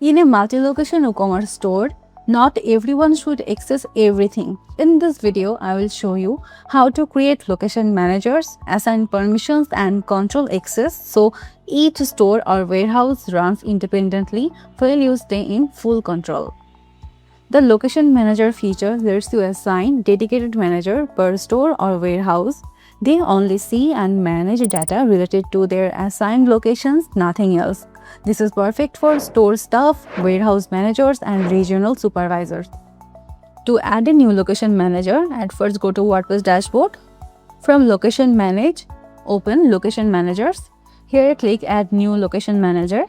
In a multi-location WooCommerce store, not everyone should access everything. In this video, I will show you how to create location managers, assign permissions and control access so each store or warehouse runs independently while you stay in full control. The location manager feature lets you assign dedicated manager per store or warehouse. They only see and manage data related to their assigned locations, nothing else. This is perfect for store staff, warehouse managers, and regional supervisors. To add a new location manager, at first go to WordPress dashboard. From Location Manage, open Location Managers. Here click Add New Location Manager.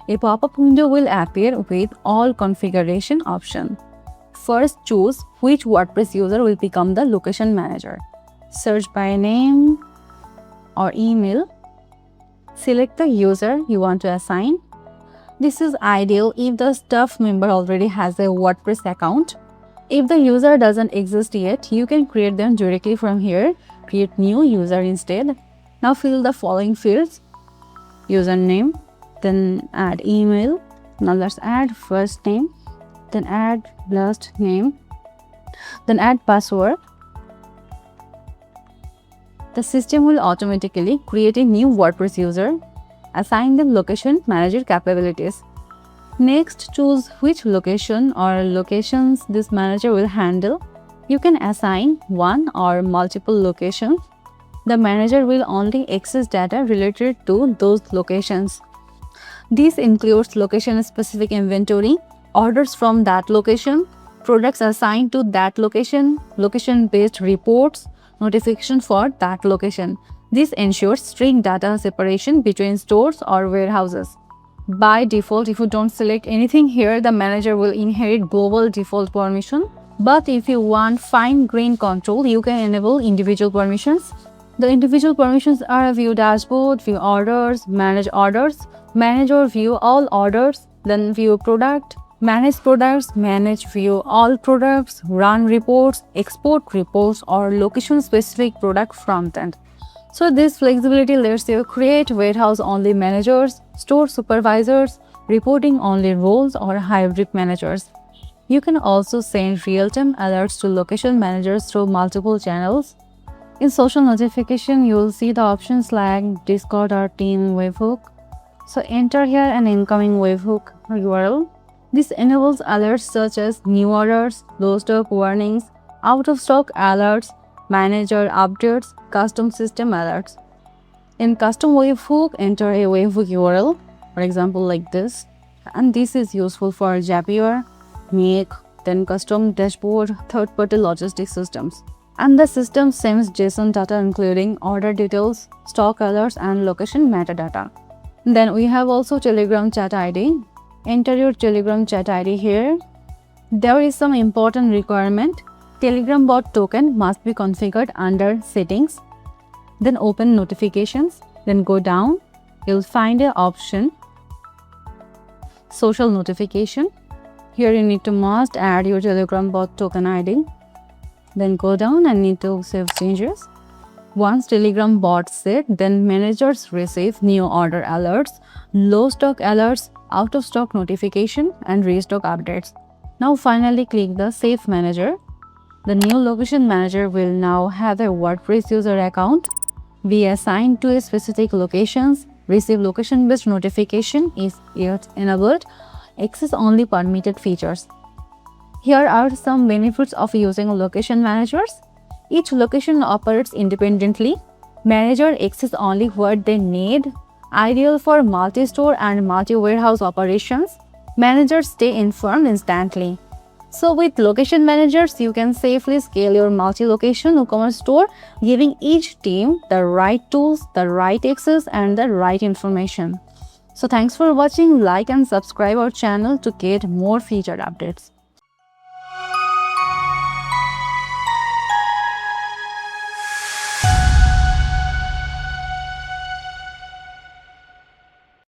A pop-up window will appear with all configuration options. First choose which WordPress user will become the location manager. Search by name or email. Select the user you want to assign. This is ideal if the staff member already has a WordPress account. If the user doesn't exist yet, you can create them directly from here. Create new user instead. Now fill the following fields. Username, then add email. Now let's add first name, then add last name, then add password. The system will automatically create a new WordPress user. Assign them location manager capabilities. Next, choose which location or locations this manager will handle. You can assign one or multiple locations. The manager will only access data related to those locations. This includes location-specific inventory, orders from that location, products assigned to that location, location-based reports, notification for that location. This ensures strict data separation between stores or warehouses. By default, if you don't select anything here, the manager will inherit global default permission. But if you want fine-grained control, you can enable individual permissions. The individual permissions are view dashboard, view orders, manage or view all orders, then view product, manage products, manage view all products, run reports, export reports, or location-specific product front-end. So this flexibility lets you create warehouse-only managers, store supervisors, reporting-only roles, or hybrid managers. You can also send real-time alerts to location managers through multiple channels. In social notification, you will see the options like Discord or Team Webhook. So enter here an incoming webhook URL. This enables alerts such as new orders, low stock warnings, out of stock alerts, manager updates, custom system alerts. In custom webhook, enter a webhook URL, for example like this. And this is useful for Zapier, Make, then custom dashboard, third-party logistics systems. And the system sends JSON data including order details, stock alerts, and location metadata. Then we have also Telegram chat ID. Enter your Telegram chat ID here. There is some important requirement. Telegram bot token must be configured under settings. Then open notifications. Then go down. You'll find an option social notification. Here you need to must add your Telegram bot token ID. Then go down and need to save changes. Once Telegram bot set, then managers receive new order alerts, low stock alerts, out of stock notification, and restock updates. Now finally click the Save Manager. The new location manager will now have a WordPress user account, be assigned to a specific locations, receive location-based notification if yet enabled, access only permitted features. Here are some benefits of using location managers. Each location operates independently. Manager access only what they need. Ideal for multi-store and multi-warehouse operations. Managers stay informed instantly. So with location managers, you can safely scale your multi-location WooCommerce store, giving each team the right tools, the right access, and the right information. So thanks for watching. Like and subscribe our channel to get more featured updates.